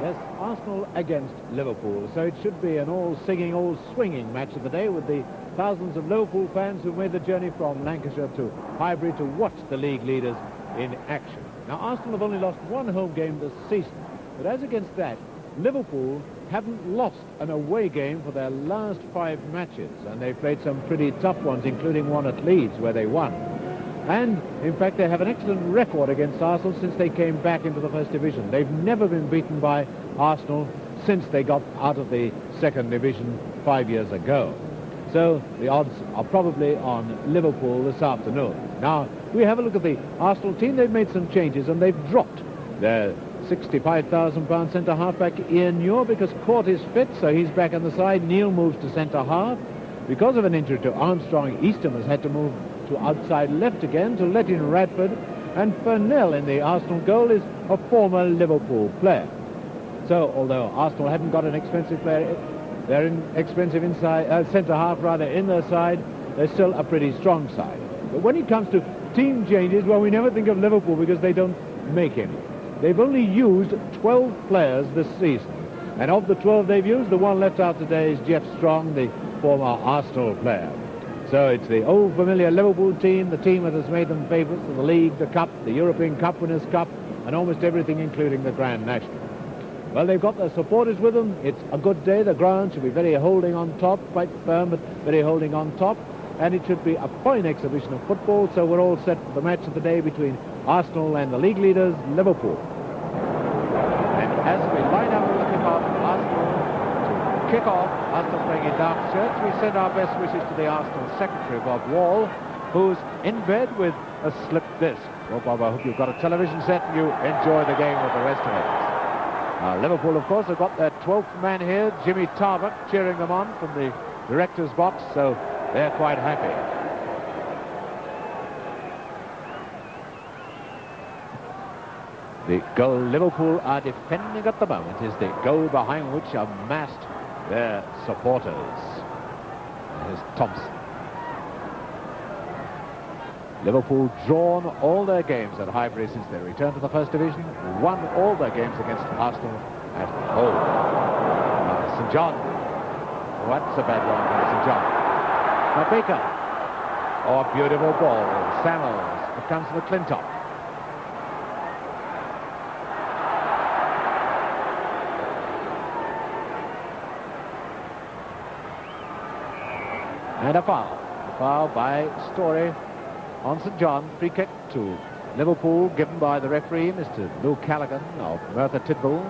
Yes, Arsenal against Liverpool. So it should be an all-singing, all-swinging match of the day, with the thousands of Liverpool fans who made the journey from Lancashire to Highbury to watch the league leaders in action. Now, Arsenal have only lost one home game this season, but as against that, Liverpool haven't lost an away game for their last 5 matches, and they've played some pretty tough ones, including one at Leeds where they won. And, in fact, they have an excellent record against Arsenal since they came back into the First Division. They've never been beaten by Arsenal since they got out of the Second Division 5 years ago. So the odds are probably on Liverpool this afternoon. Now, we have a look at the Arsenal team. They've made some changes, and they've dropped their £65,000 centre-half-back Ian Muir because Court is fit, so he's back on the side. Neil moves to centre-half. Because of an injury to Armstrong, Eastham has had to move to outside left again to let in Radford, and Furnell in the Arsenal goal is a former Liverpool player. So although Arsenal haven't got an expensive player, they're an expensive inside centre-half rather in their side, they're still a pretty strong side. But when it comes to team changes, well, we never think of Liverpool because they don't make any. They've only used 12 players this season, and of the 12 they've used, the one left out today is Jeff Strong, the former Arsenal player. So it's the old familiar Liverpool team, the team that has made them favourites of the league, the cup, the European Cup Winners' Cup, and almost everything, including the Grand National. Well, they've got their supporters with them. It's a good day. The ground should be very holding on top, quite firm, but very holding on top. And it should be a fine exhibition of football. So we're all set for the match of the day between Arsenal and the league leaders, Liverpool. And as we line up for the kick-off, Arsenal to kick off, Arsenal playing in dark shirts, we send our best wishes to the Arsenal secretary, Bob Wall, who's in bed with a slip disc. Well, Bob, I hope you've got a television set and you enjoy the game with the rest of it. Liverpool, of course, have got their 12th man here, Jimmy Tarbuck, cheering them on from the director's box, so they're quite happy. The goal Liverpool are defending at the moment is the goal behind which are massed their supporters. Here's Thompson. Liverpool drawn all their games at Highbury since they returned to the First Division, won all their games against Arsenal at home. St. John. What's a bad one by St. John? Now Baker. Oh, a beautiful ball. Samuels. It comes to McClintock. And a foul. A foul by Story on St. John. Free kick to Liverpool, given by the referee, Mr. Lou Callaghan of Merthyr Tydfil.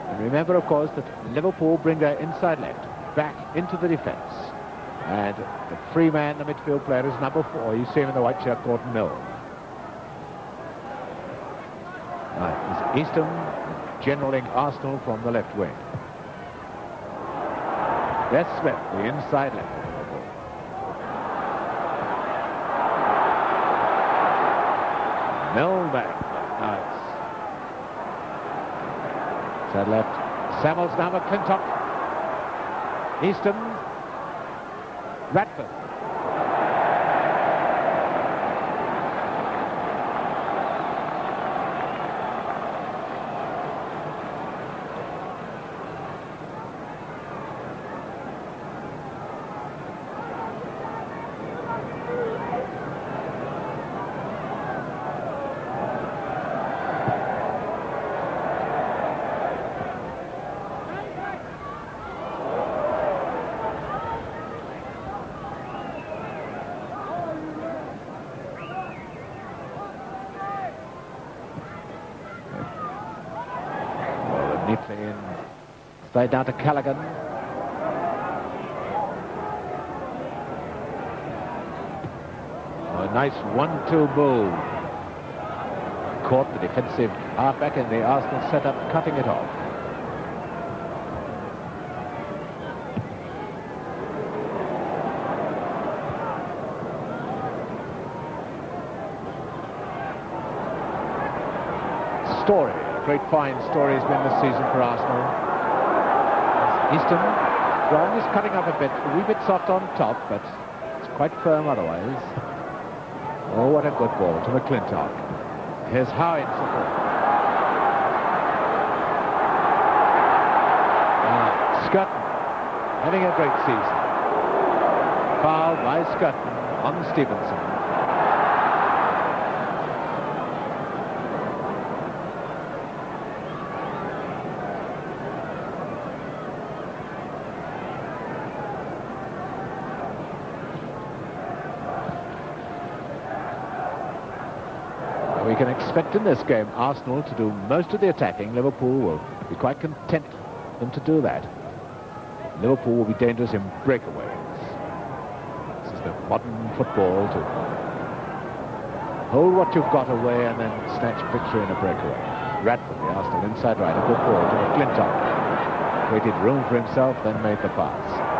And remember, of course, that Liverpool bring their inside left back into the defence. And the free man, the midfield player, is number 4. You see him in the white shirt, Gordon Mill. Right, it's Eastham generaling Arsenal from the left wing. That's Smith, the inside left. Mill back. Nice. Side left. Samuels now McClintock. Eastham. Radford. Neatly in. Straight down to Callaghan. A nice 1-2 move. Caught the defensive halfback in the Arsenal setup, cutting it off. Story. Great fine Story has been this season for Arsenal. Eastham, Strong is cutting up a bit, a wee bit soft on top, but it's quite firm otherwise. Oh, what a good ball to McClintock. Here's Howe in support. Scutton having a great season. Foul by Scutton on Stevenson. We can expect in this game Arsenal to do most of the attacking. Liverpool will be quite content for them to do that. Liverpool will be dangerous in breakaways. This is the modern football to hold what you've got away and then snatch victory in a breakaway. Radford, the Arsenal inside right, a good ball to McClintock. Created room for himself, then made the pass.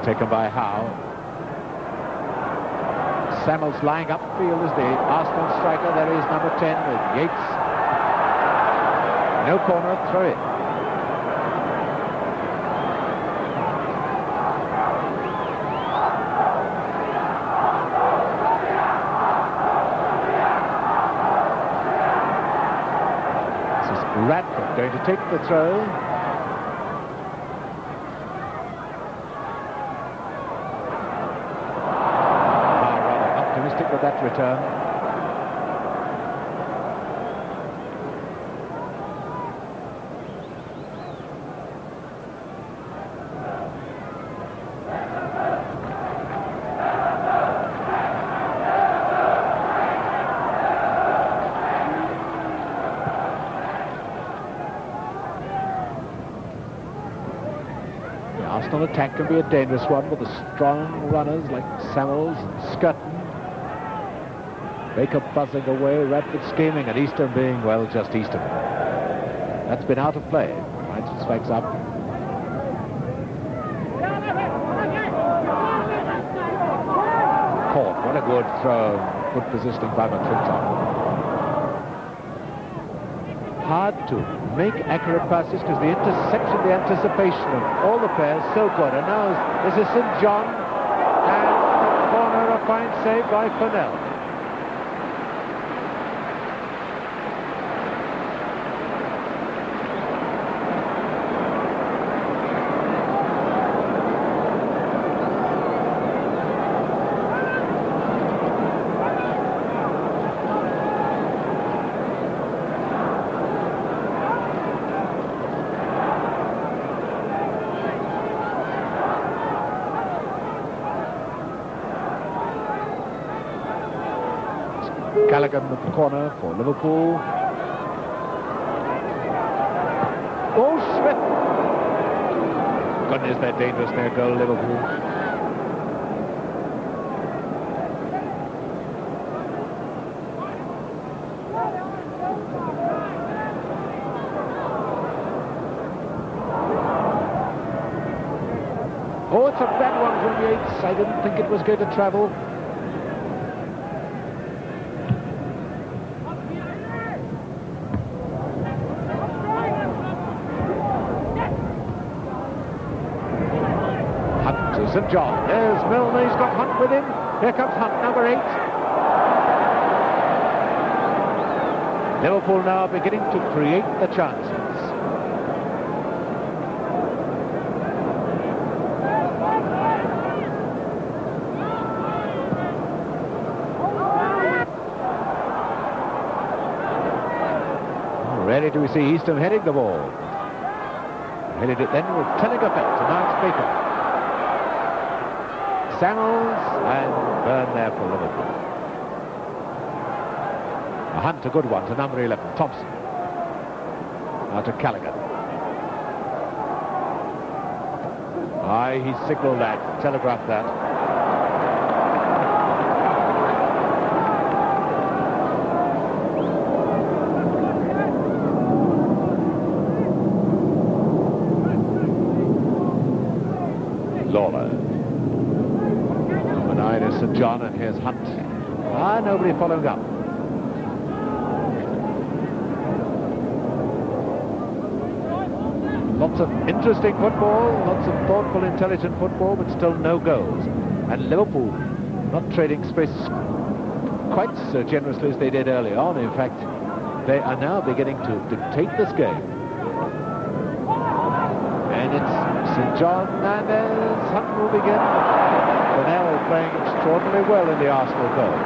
Taken by Howe. Samuels lying upfield as the Arsenal striker. There is number 10 with Yates. No corner, throw it. This is Radford going to take the throw. That return. The Arsenal attack can be a dangerous one with the strong runners like Samuels and Scutton. Baker buzzing away, Radford scheming, and Easton being, well, just Easton. That's been out of play. Finds his legs up. Caught. What a good throw. Good positioning by McClintock. Hard to make accurate passes because the interception, the anticipation of all the players, so good. And now this is St. John, and the corner, a fine save by Fennell. Callaghan with the corner for Liverpool. Oh, Smith! Goodness, they're dangerous near goal, Liverpool. Oh, it's a bad one from Yates. I didn't think it was going to travel. St. John. There's Milner. He's got Hunt with him. Here comes Hunt, number 8. Liverpool now beginning to create the chances. Already do we see Easton heading the ball. Headed it then with Tellinger back to now it's Baker. Samuels and Byrne there for Liverpool. A Hunt, a good one to number 11, Thompson. Now to Callaghan. Aye, he signalled that, telegraphed that. Lawler. Number 9 is St. John, and here's Hunt. Nobody following up. Lots of interesting football, lots of thoughtful, intelligent football, but still no goals. And Liverpool not trading space quite so generously as they did early on. In fact, they are now beginning to dictate this game. And it's St. John, and as Hunt will begin. Fennell playing extraordinarily well in the Arsenal goal.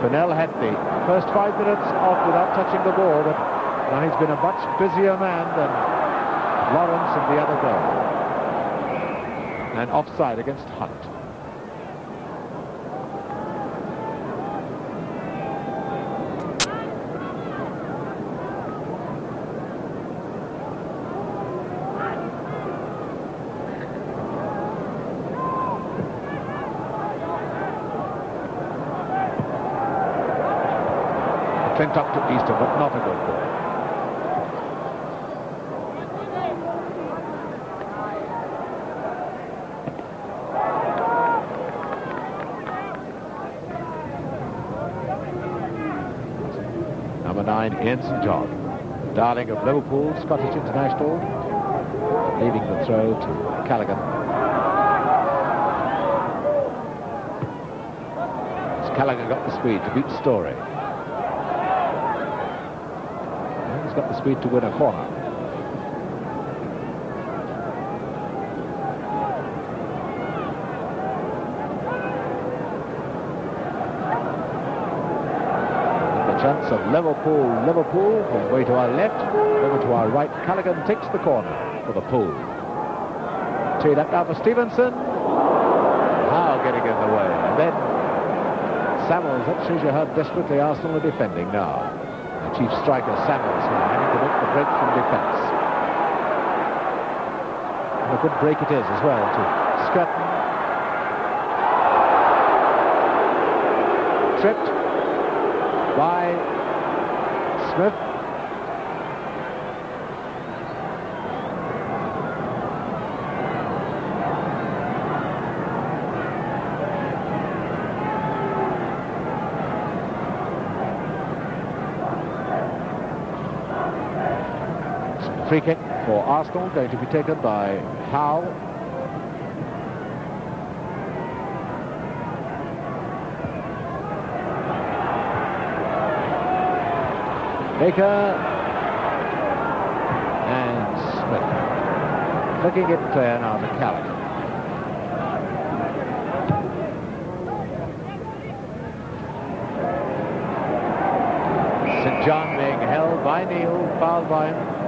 Fennell had the first 5 minutes off without touching the ball, but now he's been a much busier man than Lawrence in the other goal. And offside against Hunt. Up to Easton, but not a good ball. Number 9, Ian St. John, darling of Liverpool, Scottish international, leaving the throw to Callaghan. Callaghan got the speed to beat Story. He's got the speed to win a corner. The chance of Liverpool, one way to our left, over to our right. Callaghan takes the corner for the Pool. Teed up now for Stevenson. Now getting in the way. And then Samuels, that shows you how desperately Arsenal are defending now. The chief striker, Samuels, here, having to make the break from defence. And a good break it is as well to Scutton. Tripped by Smith. Free kick for Arsenal, going to be taken by Howe. Baker and Smith. Looking it clear now to Callaghan. St. John being held by Neil, fouled by him.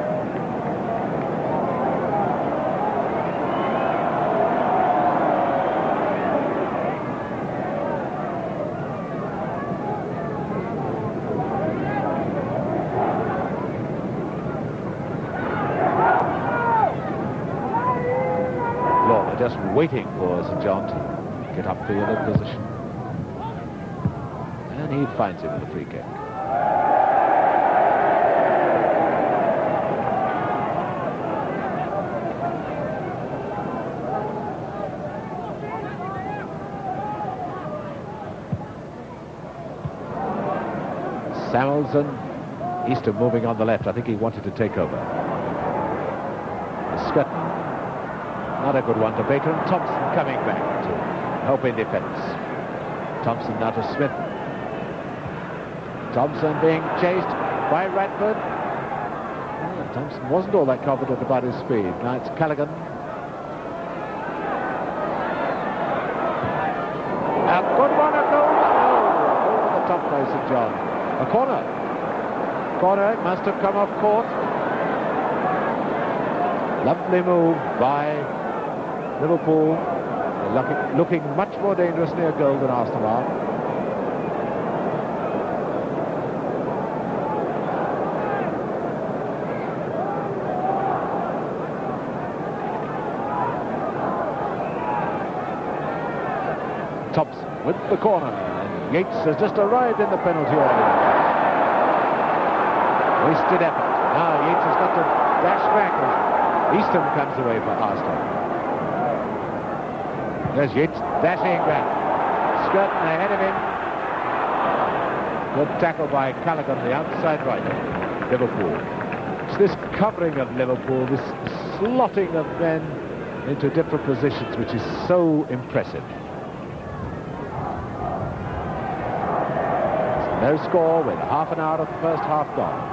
Just waiting for St. John to get upfield in position. And he finds him with a free kick. Samuelson, Easton moving on the left. I think he wanted to take over. Scutton. Not a good one to Baker, and Thompson coming back to help in defence. Thompson now to Smith. Thompson being chased by Radford. Oh, Thompson wasn't all that confident about his speed. Now it's Callaghan. A good one, a goal. No, over the top by St. John. A corner. Corner, it must have come off court. Lovely move by Liverpool, looking much more dangerous near goal than Arsenal are. Thompson with the corner, and Yates has just arrived in the penalty area. Wasted effort. Now Yates has got to dash back as Easton comes away for Arsenal. There's Yates dashing back. Scutton ahead of him. Good tackle by Callaghan, the outside right. Liverpool It's this covering of Liverpool, this slotting of men into different positions, which is so impressive. No score with half an hour of the first half gone.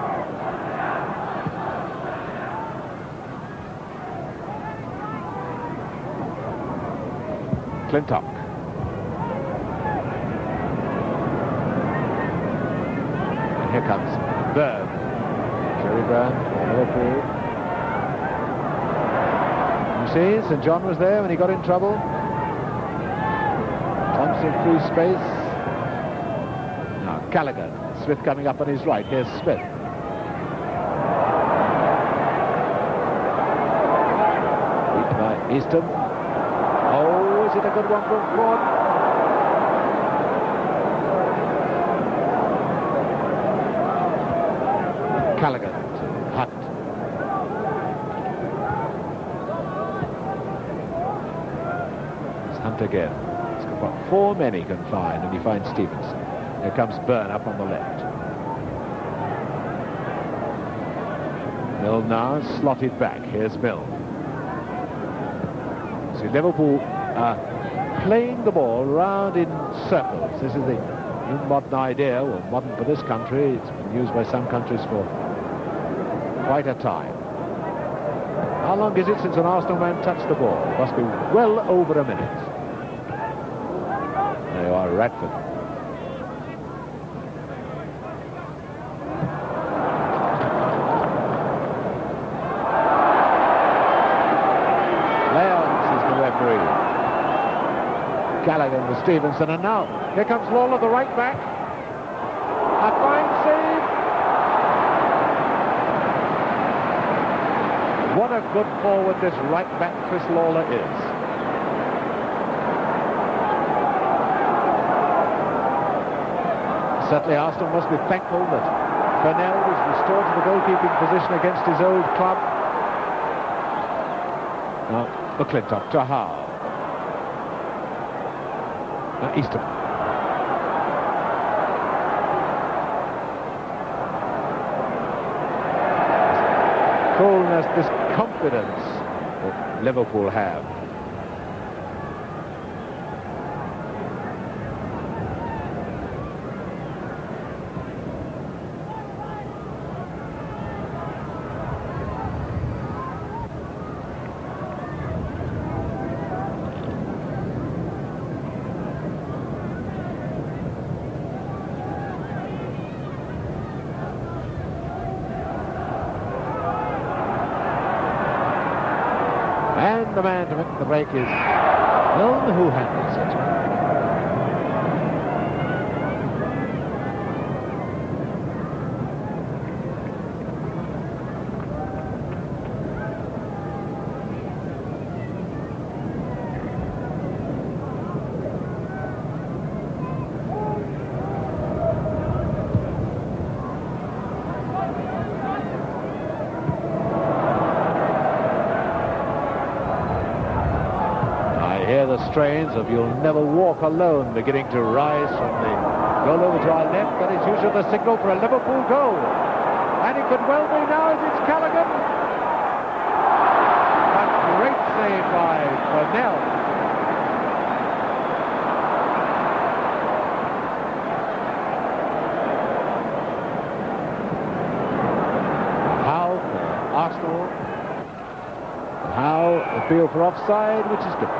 Clintock. And here comes Byrne. Jerry Byrne, Liverpool. You see, St. John was there when he got in trouble. Thompson through space. Now Gallagher. Smith coming up on his right. Here's Smith. Beaten by Easton. Oh, is it a good one from Ford? Callaghan to Hunt. It's Hunt again. He's got 4 men he can find, and he finds Stevenson. Here comes Byrne up on the left. Mill now slotted back. Here's Mill. See, Liverpool playing the ball round in circles. This is the new modern idea, well, modern for this country. It's been used by some countries for quite a time. How long is it since an Arsenal man touched the ball? It must be well over a minute. There you are, Radford. Gallagher with Stevenson, and now here comes Lawler, the right back. A fine save. What a good forward this right back Chris Lawler is. Certainly Arsenal must be thankful that Fennell was restored to the goalkeeping position against his old club. Now McClintock to Howe. Easton. Coolness, this confidence that Liverpool have. The man to make the break is Milne, who handles it. The strains of You'll Never Walk Alone beginning to rise from the goal over to our left. That is usually the signal for a Liverpool goal. And it could well be now as it's Callaghan. A great save by Fennell. Howe for Arsenal. Howe appeal for offside, which is good.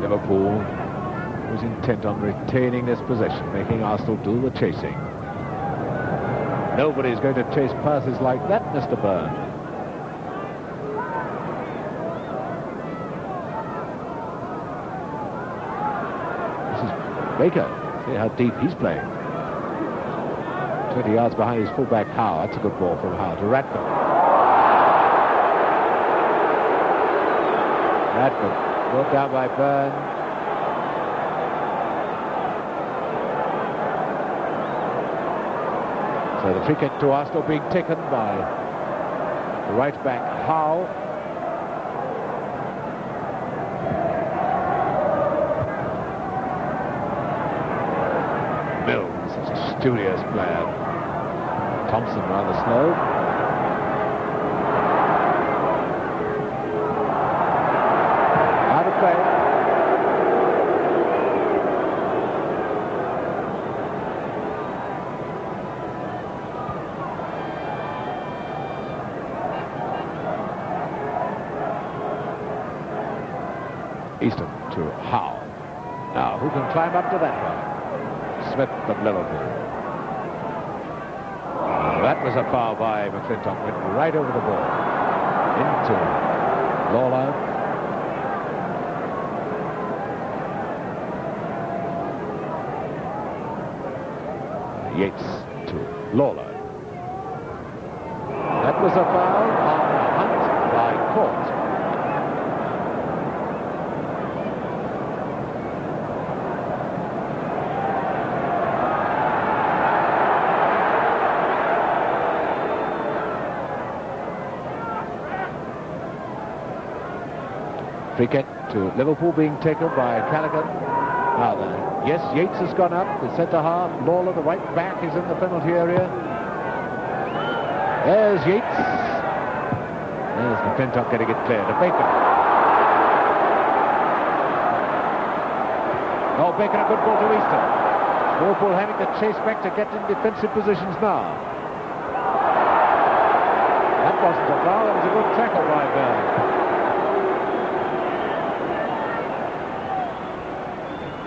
Liverpool was intent on retaining this possession, making Arsenal do the chasing. Nobody's going to chase passes like that, Mr. Byrne. This is Baker. See how deep he's playing. 20 yards behind his fullback Howe. That's a good ball from Howe to Radford. Radford. Brought down by Byrne. So the free kick to Arsenal being taken by The right back, Howe. Mills, such a studious player. Thompson rather slow. Out of play. Easton to Howe. Now, who can climb up to that one? Smith of Liverpool. That was a foul by McClintock. Went right over the ball. Into Lawler. Yates to Lawler. That was a foul on Hunt by Court. Free kick to Liverpool being taken by Callaghan. Now then, yes, Yates has gone up, the centre half. Lawler, the right back, is in the penalty area. There's Yates. There's McClintock getting it clear to Bacon. Oh, Bacon, a good ball to Easton. Liverpool having to chase back to get in defensive positions now. That wasn't a foul, that was a good tackle by Bell.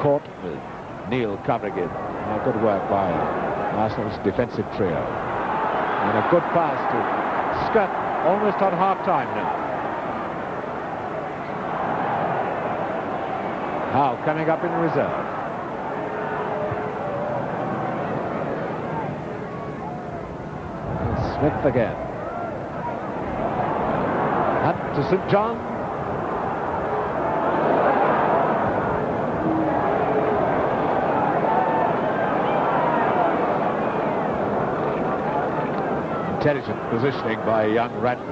Caught with Neil covering it. Good work by Arsenal's defensive trio. And a good pass to Scott, almost on half-time now. Howe coming up in reserve. And Smith again. Up to St. John. Intelligent positioning by young Radford.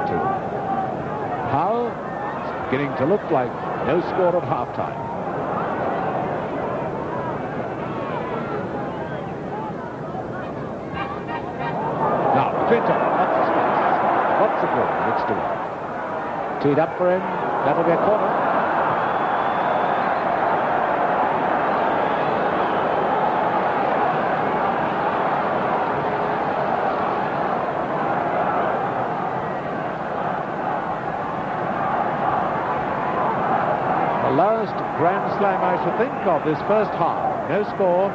To Howe. It's beginning to look like no score at half-time. Now, Clinton, lots of room, looks to it. Teed up for him, that'll be a corner. Last grand slam, I should think, of this first half. No score.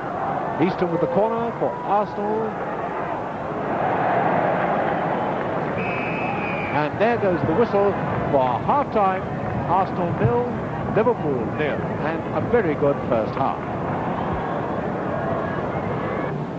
Easton with the corner for Arsenal. And there goes the whistle for half-time. Arsenal 0, Liverpool 0. And a very good first half.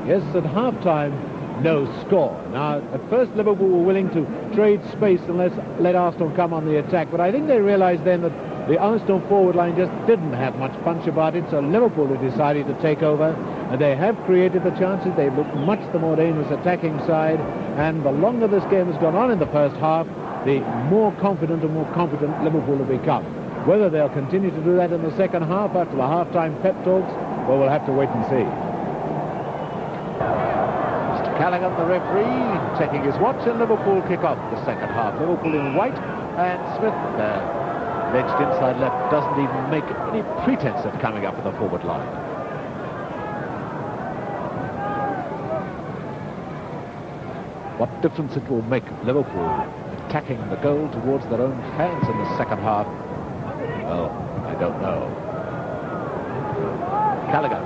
Yes, at half-time, no score. Now, at first Liverpool were willing to trade space and let Arsenal come on the attack. But I think they realized then that the Arsenal forward line just didn't have much punch about it, so Liverpool have decided to take over, and they have created the chances. They've looked much the more dangerous attacking side, and the longer this game has gone on in the first half, the more confident and more competent Liverpool have become. Whether they'll continue to do that in the second half after the half-time pep talks, well, we'll have to wait and see. Mr. Callaghan, the referee, taking his watch, and Liverpool kick off the second half. Liverpool in white, and Smith wedged inside left, doesn't even make any pretense of coming up with the forward line. What difference it will make Liverpool attacking the goal towards their own fans in the second half? Well, I don't know. Callaghan.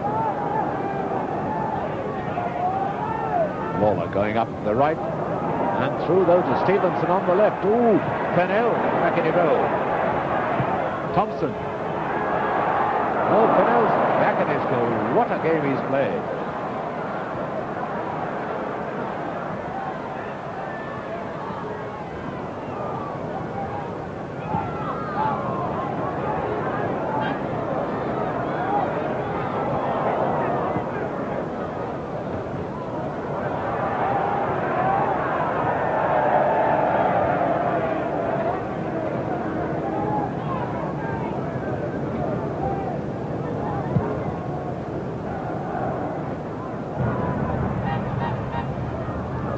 Lawler going up the right, and through though to Stevenson on the left. Ooh, Pennell back in a row. Thompson. Oh, Pennell's back in his goal. What a game he's played.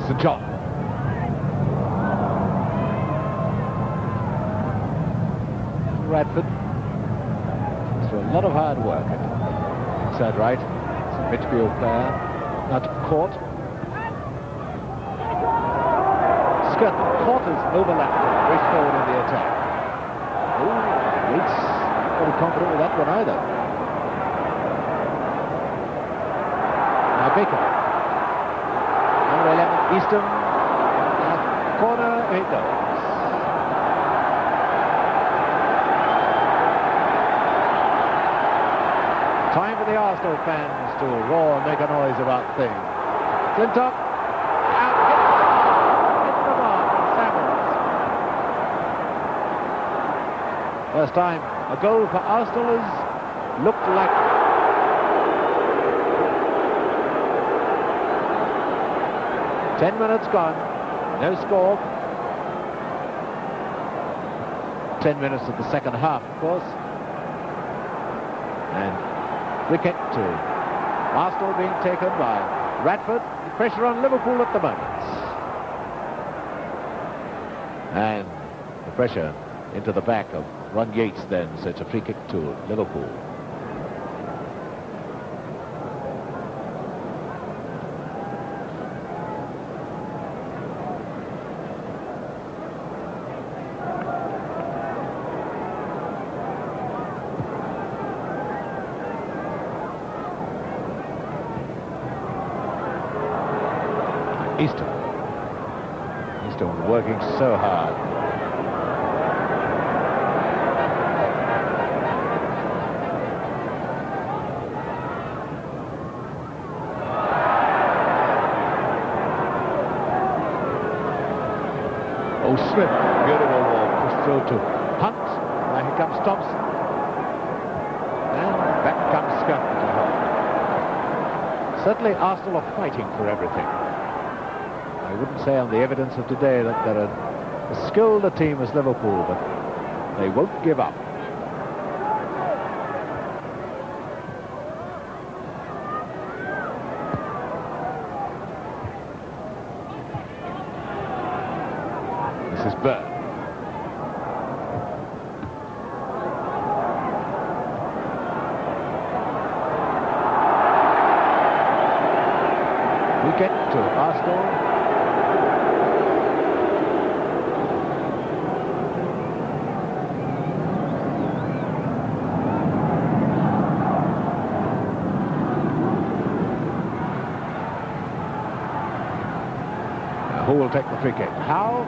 the job. Radford. Through a lot of hard work. Inside right. It's a midfield player. Not caught. Caught has overlapped him, raced forward in the attack. Oh, Yates not very confident with that one either. Now Baker. Number 11, Easton. Corner, it goes. Time for the Arsenal fans to roar and make a noise about things. Clintock. First time a goal for Arsenal has looked like 10 minutes gone, no score. 10 minutes of the second half, of course. And wicket to Arsenal being taken by Radford. The pressure on Liverpool at the moment. And the pressure into the back of Ron Yates then, so it's a free kick to Liverpool. Easton working so hard. Oh, Smith, beautiful ball, pushed through to Hunt. Now here comes Thompson. And back comes Shankly to help. Certainly Arsenal are fighting for everything. I wouldn't say on the evidence of today that they're as skilled a team as Liverpool, but they won't give up. This is Byrne. We get to Arsenal. Who will take the free kick? How?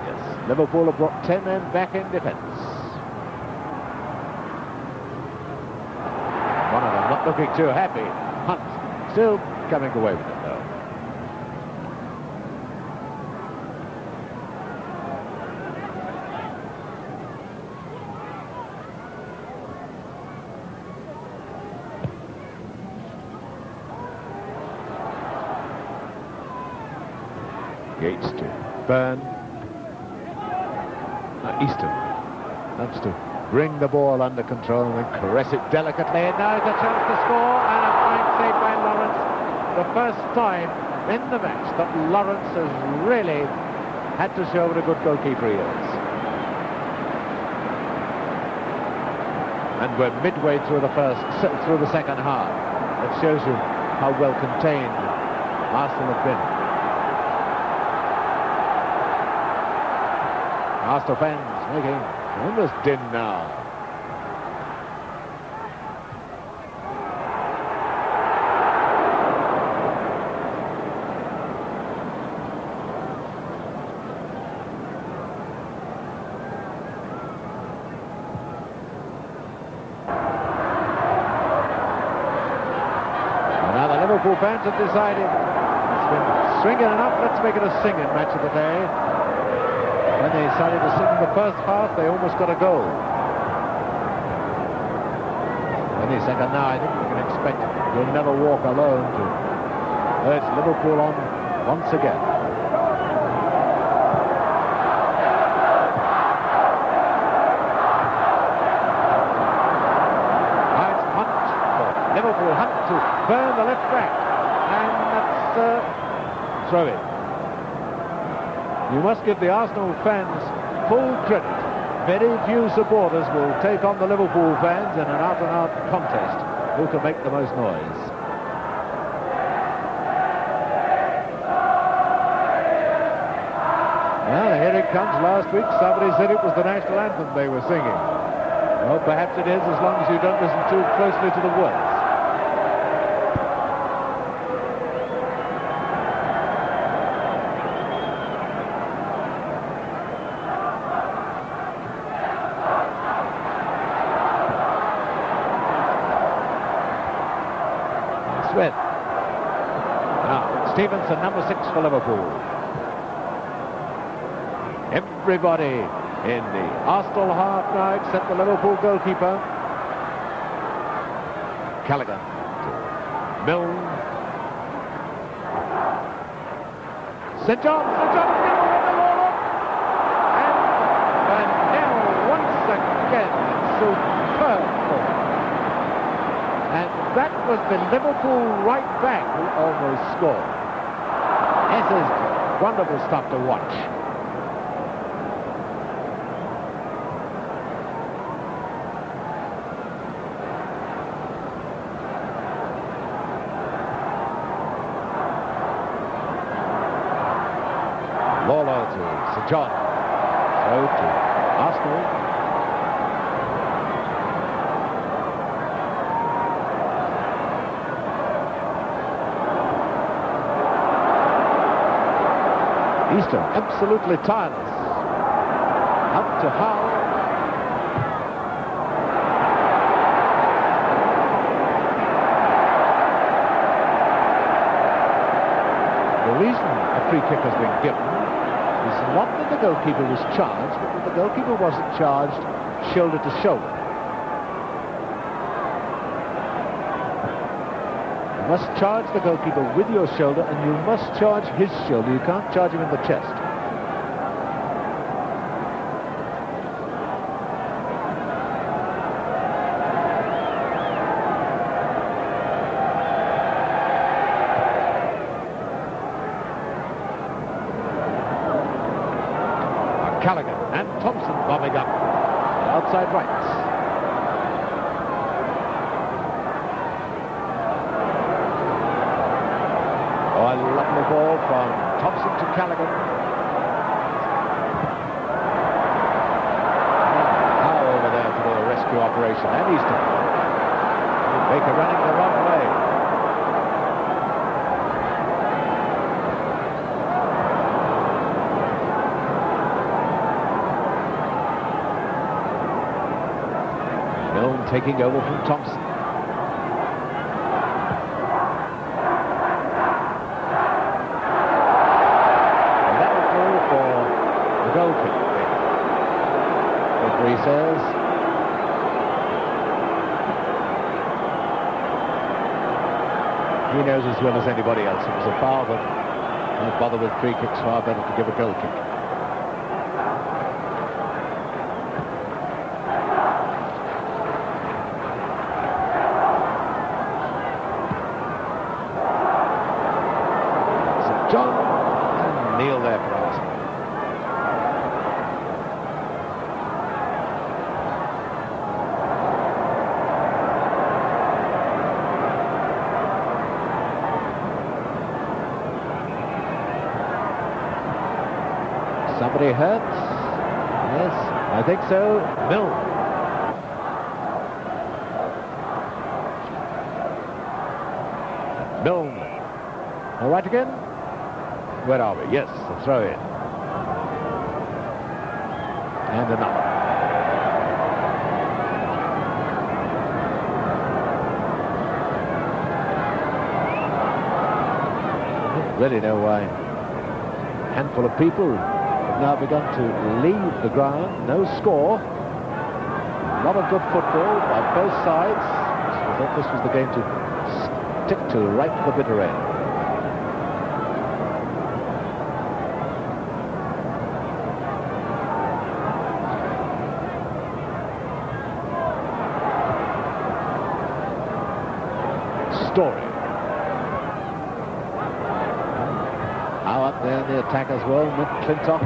Yes, Liverpool have brought 10 men back in defence. One of them not looking too happy. Hunt still coming away with it though. Yates to Byrne. Easton loves to bring the ball under control and then caress it delicately. And now it's a chance to score, and a fine save by Lawrence. The first time in the match that Lawrence has really had to show what a good goalkeeper he is. And we're midway through the second half. That shows you how well contained Arsenal have been. Arsenal fans making tremendous din now. And now the Liverpool fans have decided it's been swinging enough, let's make it a singing match of the day. When they decided to sing in the first half, they almost got a goal. Any second now, I think we can expect You'll Never Walk Alone to urge Liverpool on once again. Now it's Hunt. Liverpool Hunt to Byrne, the left back. And that's throw-in. You must give the Arsenal fans full credit. Very few supporters will take on the Liverpool fans in an out-and-out contest. Who can make the most noise? Well, here it comes. Last week somebody said it was the national anthem they were singing. Well, perhaps it is, as long as you don't listen too closely to the words. Smith. Now, Stevenson, number 6 for Liverpool. Everybody in the Arsenal half now except the Liverpool goalkeeper. Callaghan to Milne. St. John won the ball up. And Van Nel once again, superb ball. And that was the Liverpool right back who almost scored. This is wonderful stuff to watch. Lawler to St. John. So to Arsenal. Easton, absolutely tireless. Up to Howe. The reason a free kick has been given is not that the goalkeeper was charged, but that the goalkeeper wasn't charged shoulder to shoulder. You must charge the goalkeeper with your shoulder, and you must charge his shoulder. You can't charge him in the chest. Callaghan and Thompson bombing up outside right. Oh, a lovely ball from Thompson to Callaghan. Howe over there to the rescue operation. And Easton. Baker running the wrong way. Taking over from Thompson. And that will go for the goal kick. Referee says. He knows as well as anybody else it was a foul, but don't bother with free kicks. Far better to give a goal kick. John and Neil there for Arsenal. Somebody hurt? Yes, I think so. Milne. Milne. All right again? Where are we? Yes, a throw in. And another. I don't really know why a handful of people have now begun to leave the ground. No score. A lot of good football by both sides. I thought this was the game to stick to right to the bitter end. Story. there in the attack as well, McClintock.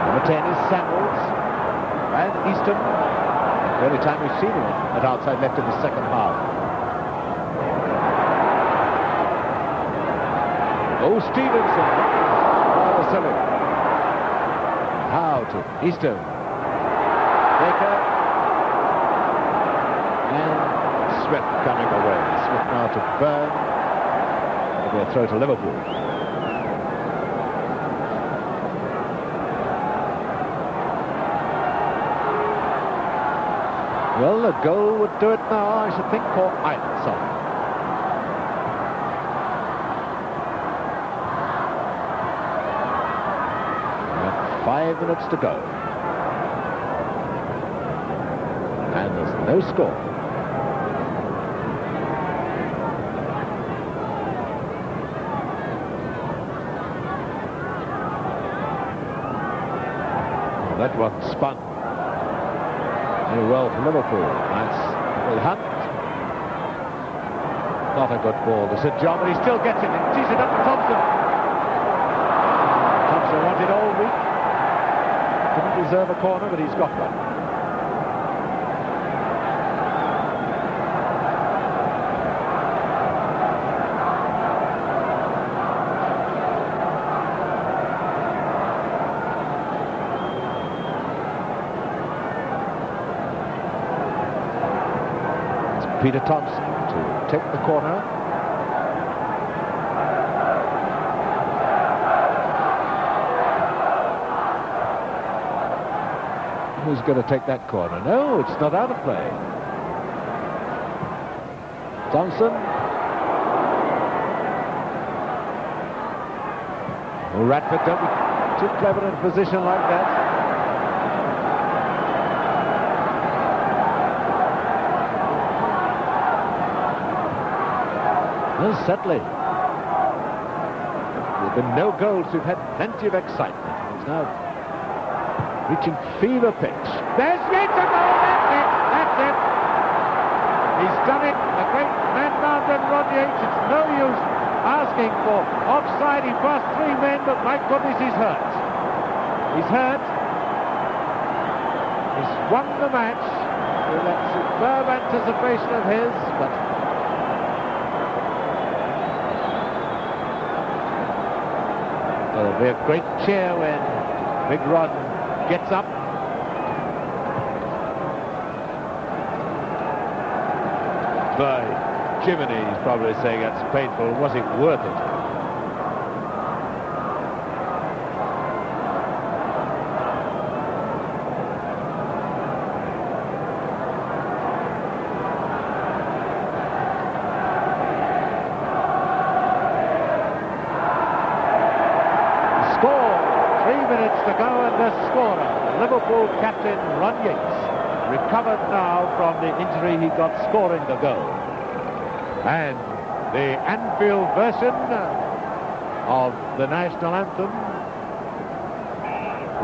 Number 10 is Samuels. And Easton, the only time we've seen him at outside left in the second half. Oh, Stevenson. Rather silly. How to Easton. Baker. And Smith coming away. Smith now to Byrne. It'll be a throw to Liverpool. Well, a goal would do it now, I should think, for either side. And 5 minutes to go. And there's no score. That one spun. Very well for Liverpool. That's Will Hunt. Not a good ball to St John, but he still gets it. He tees it up to Thompson. Thompson wanted all week. Didn't deserve a corner, but he's got one. Peter Thompson to take the corner. Who's going to take that corner? No, it's not out of play. Thompson. Well, Radford, don't be too clever in a position like that. Well, certainly. There have been no goals. We've had plenty of excitement. He's now reaching fever pitch. There's yet a goal. That's it. That's it. He's done it. A great man down than Ron Yates. It's no use asking for offside. He passed 3 men, but my goodness, he's hurt. He's hurt. He's won the match with that superb anticipation of his, but there'll be a great cheer when Big Rod gets up. By Jiminy, he's probably saying that's painful. Was it worth it? To go, and the scorer, Liverpool captain Ron Yates, recovered now from the injury he got scoring the goal. And the Anfield version of the national anthem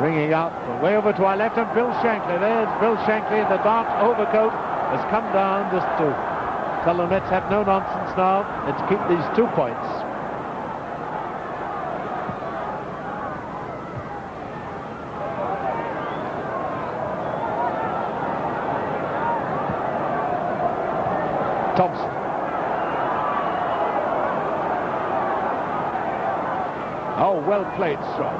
ringing out from way over to our left, and Bill Shankly. There's Bill Shankly in the dark overcoat, has come down just to tell them let's have no nonsense now, let's keep these 2 points. Thompson. Oh, well played, Strong.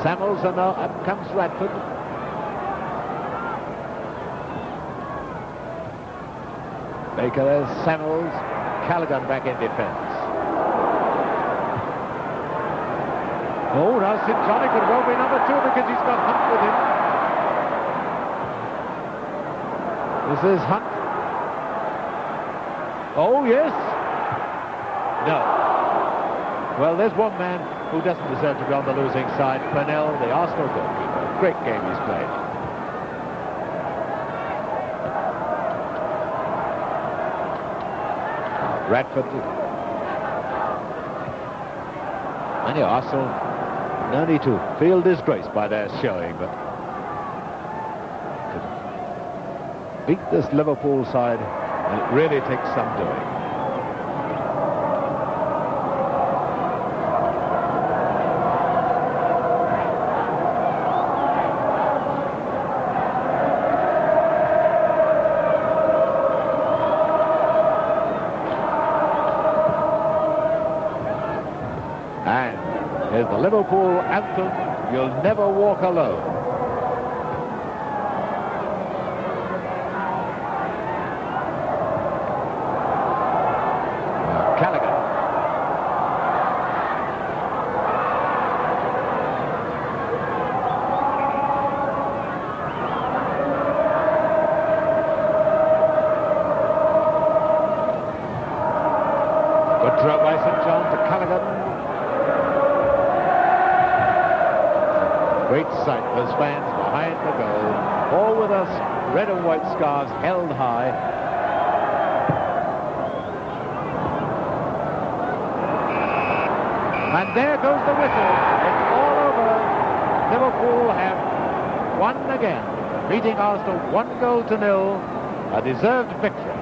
Samuels, and now up comes Radford. Baker, there's Samuels. Callaghan back in defence. Oh, now St Johnny could well be number 2 because he's got Hunt with him. This is Hunt. Oh, yes. No. Well, there's one man who doesn't deserve to be on the losing side. Purnell, the Arsenal goalkeeper. Great game he's played. Radford And Arsenal, no need to feel disgraced by their showing, but to beat this Liverpool side, and it really takes some doing. And here's the Liverpool anthem, "You'll Never Walk Alone." Callaghan. Good throw by St. John to Callaghan. Great sight, those fans behind the goal, all with us red and white scarves held high. And there goes the whistle. It's all over. Liverpool have won again, beating Arsenal 1-0, a deserved victory.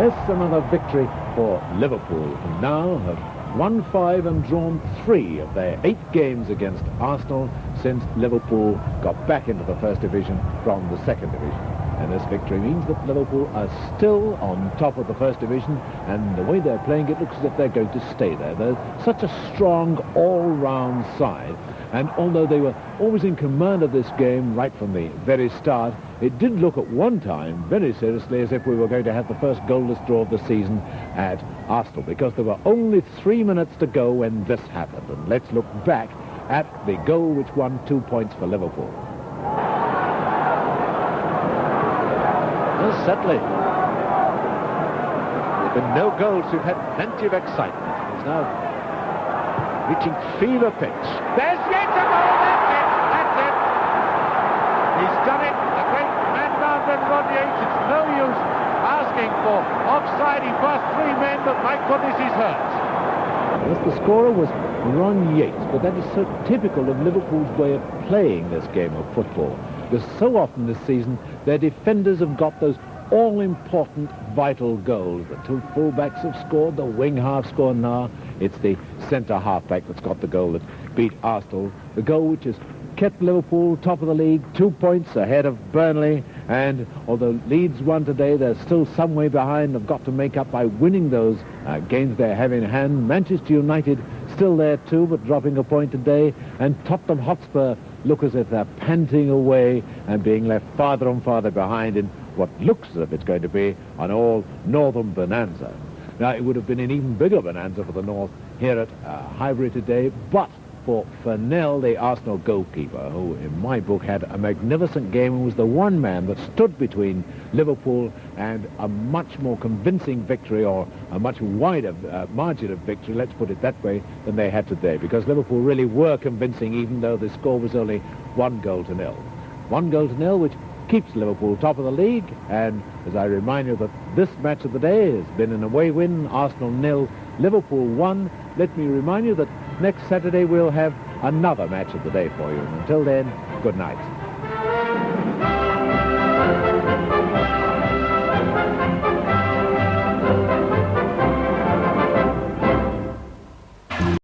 Yes, another victory for Liverpool, who now have won 5 and drawn 3 of their 8 games against Arsenal since Liverpool got back into the first division from the second division. And this victory means that Liverpool are still on top of the first division, and the way they're playing, it looks as if they're going to stay there. They're such a strong all-round side, and although they were always in command of this game right from the very start, it did look at one time very seriously as if we were going to have the first goalless draw of the season at Arsenal, because there were only 3 minutes to go when this happened. And let's look back at the goal which won 2 points for Liverpool. Well, certainly, there's been no goals. We've had plenty of excitement. He's now reaching fever pitch. There's yet a goal. That's it. That's it. He's done it. The great man down from Rodney. It's no use asking for offside. He passed 3 men, but my goodness, he's hurt. Yes, the scorer was Ron Yates, but that is so typical of Liverpool's way of playing this game of football. Because so often this season, their defenders have got those all-important, vital goals. The 2 full-backs have scored, the wing half scored now. It's the centre half-back that's got the goal that beat Arsenal. The goal which has kept Liverpool top of the league, 2 points ahead of Burnley. And although Leeds won today, they're still some way behind. They've got to make up by winning those games they have in hand. Manchester United still there too, but dropping a point today. And Tottenham Hotspur look as if they're panting away and being left farther and farther behind in what looks as if it's going to be an all-northern bonanza. Now, it would have been an even bigger bonanza for the North here at Highbury today, but for Furnell, the Arsenal goalkeeper, who in my book had a magnificent game and was the one man that stood between Liverpool and a much more convincing victory, or a much wider margin of victory, let's put it that way, than they had today, because Liverpool really were convincing, even though the score was only 1-0. 1-0, which keeps Liverpool top of the league. And as I remind you that this match of the day has been an away win, Arsenal 0, Liverpool 1. Let me remind you that next Saturday we'll have another match of the day for you. And until then, good night.